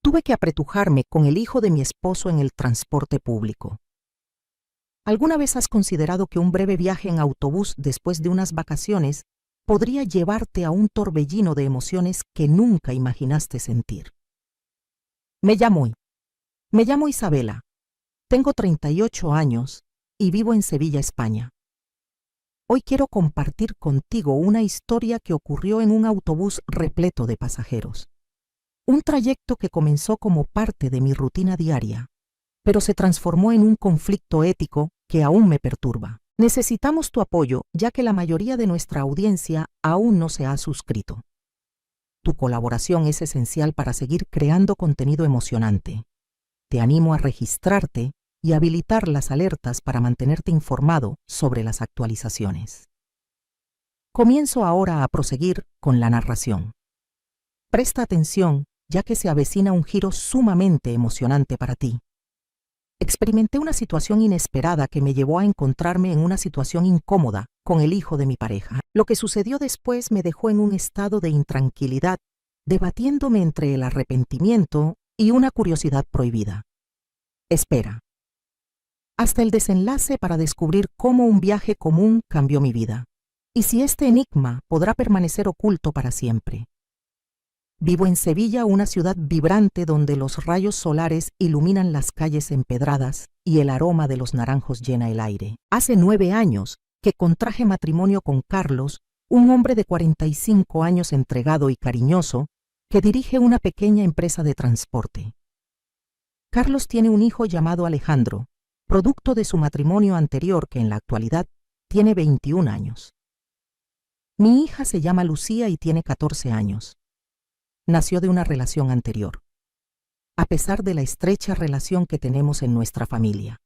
tuve que apretujarme con el hijo de mi esposo en el transporte público. ¿Alguna vez has considerado que un breve viaje en autobús después de unas vacaciones podría llevarte a un torbellino de emociones que nunca imaginaste sentir? Me llamo Isabela, tengo 38 años y vivo en Sevilla, España. Hoy quiero compartir contigo una historia que ocurrió en un autobús repleto de pasajeros. Un trayecto que comenzó como parte de mi rutina diaria, pero se transformó en un conflicto ético que aún me perturba. Necesitamos tu apoyo, ya que la mayoría de nuestra audiencia aún no se ha suscrito. Tu colaboración es esencial para seguir creando contenido emocionante. Te animo a registrarte y habilitar las alertas para mantenerte informado sobre las actualizaciones. Comienzo ahora a proseguir con la narración. Presta atención, ya que se avecina un giro sumamente emocionante para ti. Experimenté una situación inesperada que me llevó a encontrarme en una situación incómoda con el hijo de mi pareja. Lo que sucedió después me dejó en un estado de intranquilidad, debatiéndome entre el arrepentimiento y una curiosidad prohibida. Espera hasta el desenlace para descubrir cómo un viaje común cambió mi vida, y si este enigma podrá permanecer oculto para siempre. Vivo en Sevilla, una ciudad vibrante donde los rayos solares iluminan las calles empedradas y el aroma de los naranjos llena el aire. Hace 9 años que contraje matrimonio con Carlos, un hombre de 45 años entregado y cariñoso que dirige una pequeña empresa de transporte. Carlos tiene un hijo llamado Alejandro, producto de su matrimonio anterior que en la actualidad tiene 21 años. Mi hija se llama Lucía y tiene 14 años. Nació de una relación anterior, a pesar de la estrecha relación que tenemos en nuestra familia.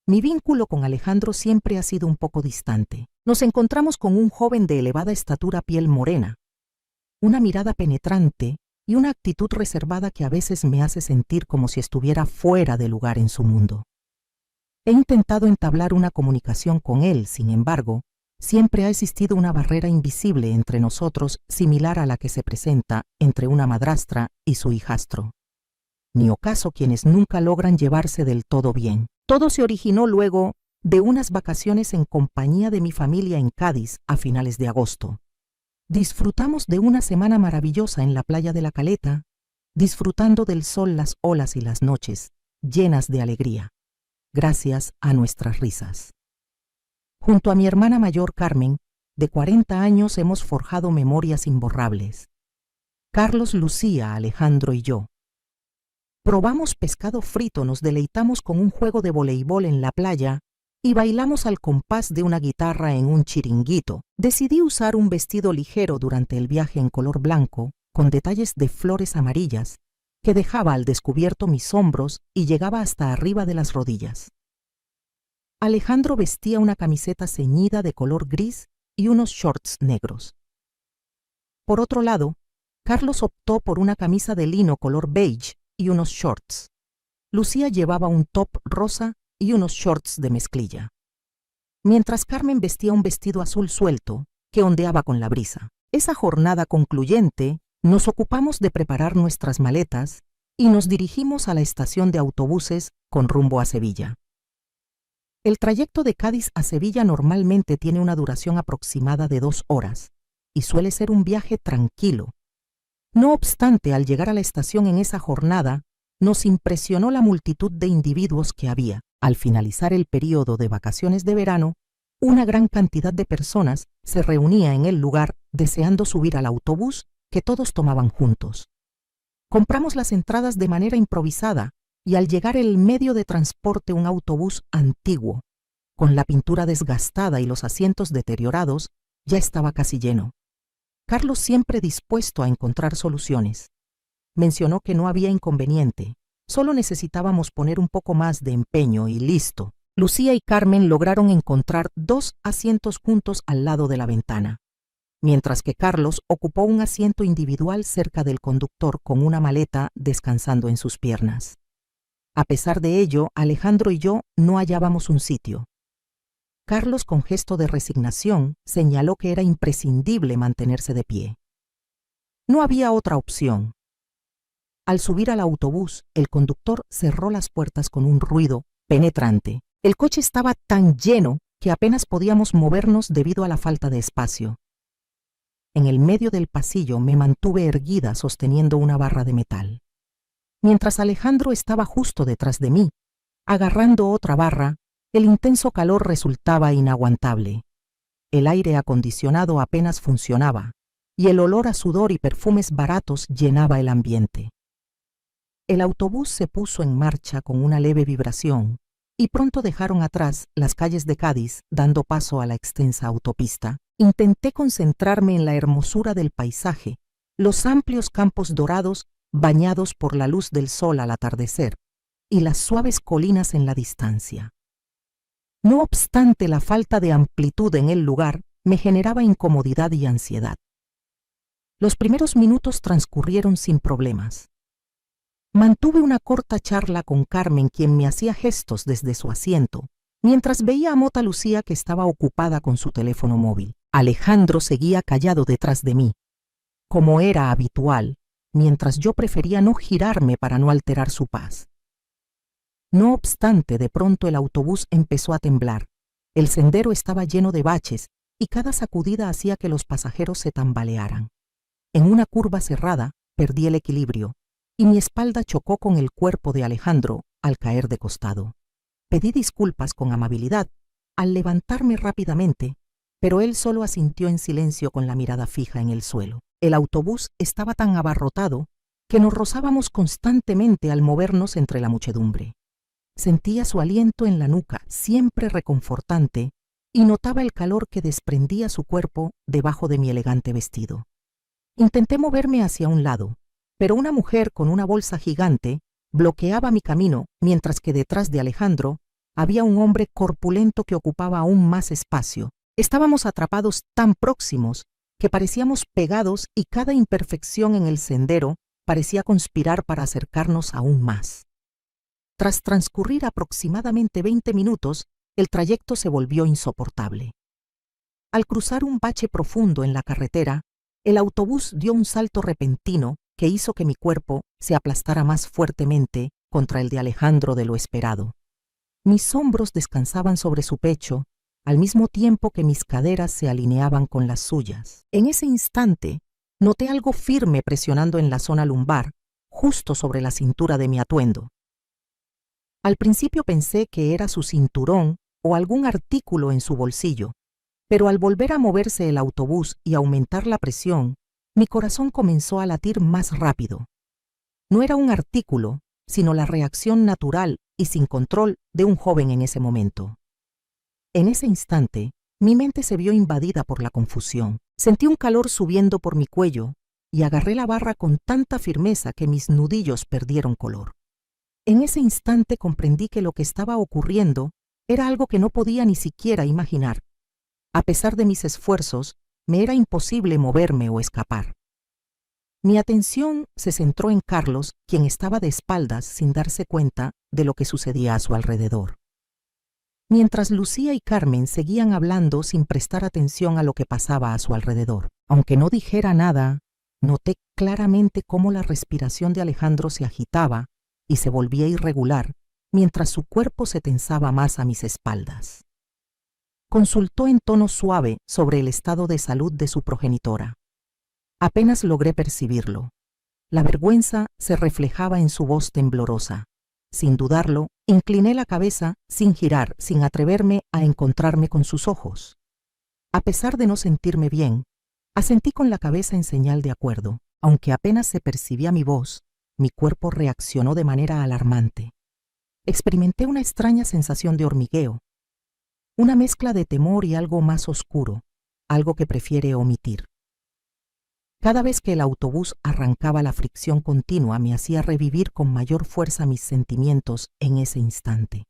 Mi vínculo con Alejandro siempre ha sido un poco distante. Nos encontramos con un joven de elevada estatura, piel morena, una mirada penetrante y una actitud reservada que a veces me hace sentir como si estuviera fuera de lugar en su mundo. He intentado entablar una comunicación con él, sin embargo, siempre ha existido una barrera invisible entre nosotros similar a la que se presenta entre una madrastra y su hijastro. Ni ocaso quienes nunca logran llevarse del todo bien. Todo se originó luego de unas vacaciones en compañía de mi familia en Cádiz a finales de agosto. Disfrutamos de una semana maravillosa en la playa de La Caleta, disfrutando del sol, las olas y las noches, llenas de alegría, gracias a nuestras risas. Junto a mi hermana mayor Carmen, de 40 años, hemos forjado memorias imborrables. Carlos, Lucía, Alejandro y yo. Probamos pescado frito, nos deleitamos con un juego de voleibol en la playa y bailamos al compás de una guitarra en un chiringuito. Decidí usar un vestido ligero durante el viaje en color blanco, con detalles de flores amarillas, que dejaba al descubierto mis hombros y llegaba hasta arriba de las rodillas. Alejandro vestía una camiseta ceñida de color gris y unos shorts negros. Por otro lado, Carlos optó por una camisa de lino color beige y unos shorts. Lucía llevaba un top rosa y unos shorts de mezclilla, mientras Carmen vestía un vestido azul suelto que ondeaba con la brisa. Esa jornada concluyente, nos ocupamos de preparar nuestras maletas y nos dirigimos a la estación de autobuses con rumbo a Sevilla. El trayecto de Cádiz a Sevilla normalmente tiene una duración aproximada de 2 horas y suele ser un viaje tranquilo. No obstante, al llegar a la estación en esa jornada, nos impresionó la multitud de individuos que había. Al finalizar el periodo de vacaciones de verano, una gran cantidad de personas se reunía en el lugar deseando subir al autobús que todos tomaban juntos. Compramos las entradas de manera improvisada y al llegar el medio de transporte, un autobús antiguo, con la pintura desgastada y los asientos deteriorados, ya estaba casi lleno. Carlos, siempre dispuesto a encontrar soluciones, mencionó que no había inconveniente, solo necesitábamos poner un poco más de empeño y listo. Lucía y Carmen lograron encontrar 2 asientos juntos al lado de la ventana, mientras que Carlos ocupó un asiento individual cerca del conductor con una maleta descansando en sus piernas. A pesar de ello, Alejandro y yo no hallábamos un sitio. Carlos, con gesto de resignación, señaló que era imprescindible mantenerse de pie. No había otra opción. Al subir al autobús, el conductor cerró las puertas con un ruido penetrante. El coche estaba tan lleno que apenas podíamos movernos debido a la falta de espacio. En el medio del pasillo me mantuve erguida sosteniendo una barra de metal. Mientras Alejandro estaba justo detrás de mí, agarrando otra barra, el intenso calor resultaba inaguantable. El aire acondicionado apenas funcionaba y el olor a sudor y perfumes baratos llenaba el ambiente. El autobús se puso en marcha con una leve vibración y pronto dejaron atrás las calles de Cádiz, dando paso a la extensa autopista. Intenté concentrarme en la hermosura del paisaje, los amplios campos dorados bañados por la luz del sol al atardecer y las suaves colinas en la distancia. No obstante, la falta de amplitud en el lugar me generaba incomodidad y ansiedad. Los primeros minutos transcurrieron sin problemas. Mantuve una corta charla con Carmen, quien me hacía gestos desde su asiento, mientras veía a Mota Lucía, que estaba ocupada con su teléfono móvil. Alejandro seguía callado detrás de mí, como era habitual, mientras yo prefería no girarme para no alterar su paz. No obstante, de pronto el autobús empezó a temblar. El sendero estaba lleno de baches y cada sacudida hacía que los pasajeros se tambalearan. En una curva cerrada perdí el equilibrio y mi espalda chocó con el cuerpo de Alejandro al caer de costado. Pedí disculpas con amabilidad al levantarme rápidamente, pero él solo asintió en silencio con la mirada fija en el suelo. El autobús estaba tan abarrotado que nos rozábamos constantemente al movernos entre la muchedumbre. Sentía su aliento en la nuca, siempre reconfortante, y notaba el calor que desprendía su cuerpo debajo de mi elegante vestido. Intenté moverme hacia un lado, pero una mujer con una bolsa gigante bloqueaba mi camino, mientras que detrás de Alejandro había un hombre corpulento que ocupaba aún más espacio. Estábamos atrapados tan próximos que parecíamos pegados y cada imperfección en el sendero parecía conspirar para acercarnos aún más. Tras transcurrir aproximadamente 20 minutos, el trayecto se volvió insoportable. Al cruzar un bache profundo en la carretera, el autobús dio un salto repentino que hizo que mi cuerpo se aplastara más fuertemente contra el de Alejandro de lo esperado. Mis hombros descansaban sobre su pecho, al mismo tiempo que mis caderas se alineaban con las suyas. En ese instante, noté algo firme presionando en la zona lumbar, justo sobre la cintura de mi atuendo. Al principio pensé que era su cinturón o algún artículo en su bolsillo, pero al volver a moverse el autobús y aumentar la presión, mi corazón comenzó a latir más rápido. No era un artículo, sino la reacción natural y sin control de un joven en ese momento. En ese instante, mi mente se vio invadida por la confusión. Sentí un calor subiendo por mi cuello y agarré la barra con tanta firmeza que mis nudillos perdieron color. En ese instante comprendí que lo que estaba ocurriendo era algo que no podía ni siquiera imaginar. A pesar de mis esfuerzos, me era imposible moverme o escapar. Mi atención se centró en Carlos, quien estaba de espaldas sin darse cuenta de lo que sucedía a su alrededor. Mientras Lucía y Carmen seguían hablando sin prestar atención a lo que pasaba a su alrededor. Aunque no dijera nada, noté claramente cómo la respiración de Alejandro se agitaba y se volvía irregular, mientras su cuerpo se tensaba más a mis espaldas. Consultó en tono suave sobre el estado de salud de su progenitora. Apenas logré percibirlo. La vergüenza se reflejaba en su voz temblorosa. Sin dudarlo, incliné la cabeza sin girar, sin atreverme a encontrarme con sus ojos. A pesar de no sentirme bien, asentí con la cabeza en señal de acuerdo. Aunque apenas se percibía mi voz, mi cuerpo reaccionó de manera alarmante. Experimenté una extraña sensación de hormigueo, una mezcla de temor y algo más oscuro, algo que prefiere omitir. Cada vez que el autobús arrancaba, la fricción continua me hacía revivir con mayor fuerza mis sentimientos en ese instante.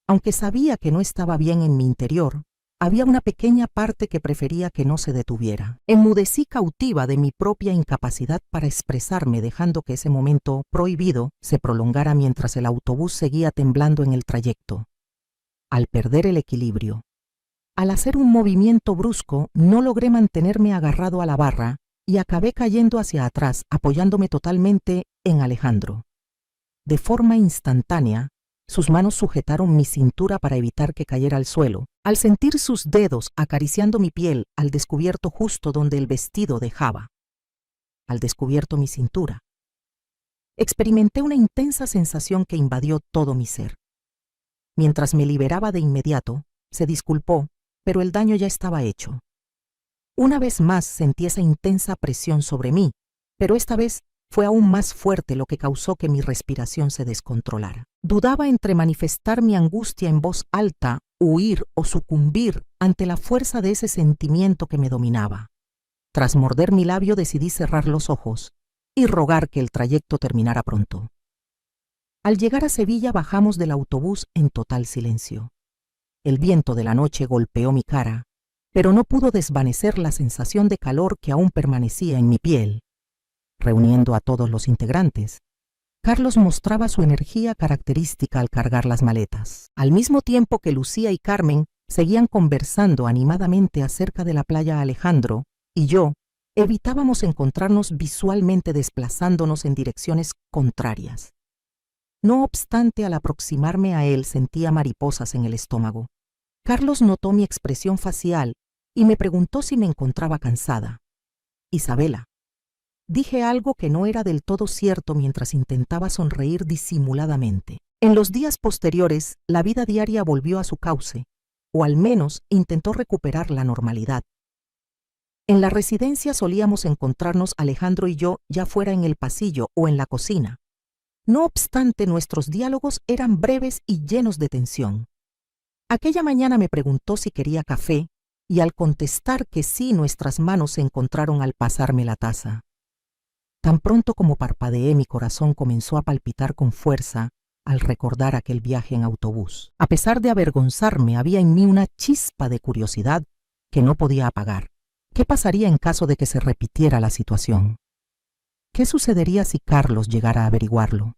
Aunque sabía que no estaba bien en mi interior, había una pequeña parte que prefería que no se detuviera. Enmudecí cautiva de mi propia incapacidad para expresarme, dejando que ese momento prohibido se prolongara mientras el autobús seguía temblando en el trayecto. Al perder el equilibrio, al hacer un movimiento brusco, no logré mantenerme agarrado a la barra y acabé cayendo hacia atrás, apoyándome totalmente en Alejandro. De forma instantánea, sus manos sujetaron mi cintura para evitar que cayera al suelo, al sentir sus dedos acariciando mi piel al descubierto justo donde el vestido dejaba. Al descubierto mi cintura. Experimenté una intensa sensación que invadió todo mi ser. Mientras me liberaba de inmediato, se disculpó, pero el daño ya estaba hecho. Una vez más sentí esa intensa presión sobre mí, pero esta vez fue aún más fuerte, lo que causó que mi respiración se descontrolara. Dudaba entre manifestar mi angustia en voz alta, huir o sucumbir ante la fuerza de ese sentimiento que me dominaba. Tras morder mi labio decidí cerrar los ojos y rogar que el trayecto terminara pronto. Al llegar a Sevilla bajamos del autobús en total silencio. El viento de la noche golpeó mi cara, pero no pudo desvanecer la sensación de calor que aún permanecía en mi piel. Reuniendo a todos los integrantes, Carlos mostraba su energía característica al cargar las maletas, al mismo tiempo que Lucía y Carmen seguían conversando animadamente acerca de la playa. Alejandro y yo evitábamos encontrarnos visualmente, desplazándonos en direcciones contrarias. No obstante, al aproximarme a él sentía mariposas en el estómago. Carlos notó mi expresión facial y me preguntó si me encontraba cansada. Isabela. Dije algo que no era del todo cierto mientras intentaba sonreír disimuladamente. En los días posteriores, la vida diaria volvió a su cauce, o al menos intentó recuperar la normalidad. En la residencia solíamos encontrarnos Alejandro y yo, ya fuera en el pasillo o en la cocina. No obstante, nuestros diálogos eran breves y llenos de tensión. Aquella mañana me preguntó si quería café, y al contestar que sí, nuestras manos se encontraron al pasarme la taza. Tan pronto como parpadeé, mi corazón comenzó a palpitar con fuerza al recordar aquel viaje en autobús. A pesar de avergonzarme, había en mí una chispa de curiosidad que no podía apagar. ¿Qué pasaría en caso de que se repitiera la situación? ¿Qué sucedería si Carlos llegara a averiguarlo?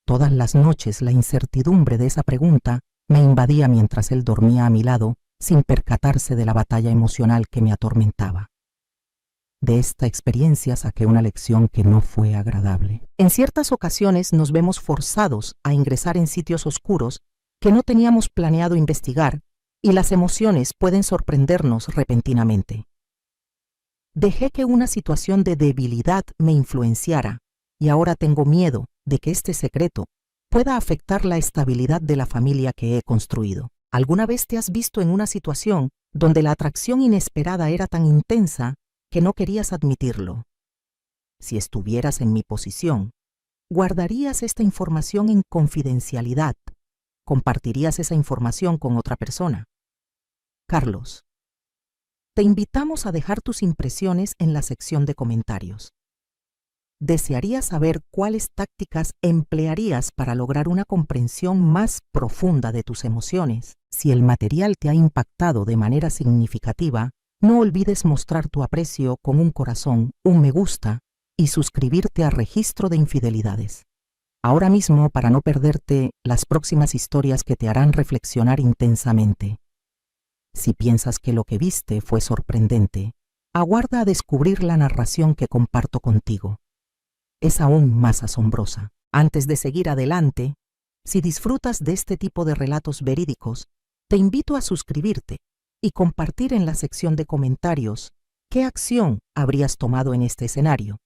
Todas las noches la incertidumbre de esa pregunta me invadía mientras él dormía a mi lado, sin percatarse de la batalla emocional que me atormentaba. De esta experiencia saqué una lección que no fue agradable. En ciertas ocasiones nos vemos forzados a ingresar en sitios oscuros que no teníamos planeado investigar, y las emociones pueden sorprendernos repentinamente. Dejé que una situación de debilidad me influenciara, y ahora tengo miedo de que este secreto pueda afectar la estabilidad de la familia que he construido. ¿Alguna vez te has visto en una situación donde la atracción inesperada era tan intensa que no querías admitirlo? Si estuvieras en mi posición, ¿guardarías esta información en confidencialidad? ¿Compartirías esa información con otra persona? Carlos, te invitamos a dejar tus impresiones en la sección de comentarios. ¿Desearías saber cuáles tácticas emplearías para lograr una comprensión más profunda de tus emociones? Si el material te ha impactado de manera significativa, no olvides mostrar tu aprecio con un corazón, un me gusta y suscribirte a Registro de Infidelidades. Ahora mismo, para no perderte las próximas historias que te harán reflexionar intensamente. Si piensas que lo que viste fue sorprendente, aguarda a descubrir la narración que comparto contigo. Es aún más asombrosa. Antes de seguir adelante, si disfrutas de este tipo de relatos verídicos, te invito a suscribirte y compartir en la sección de comentarios qué acción habrías tomado en este escenario.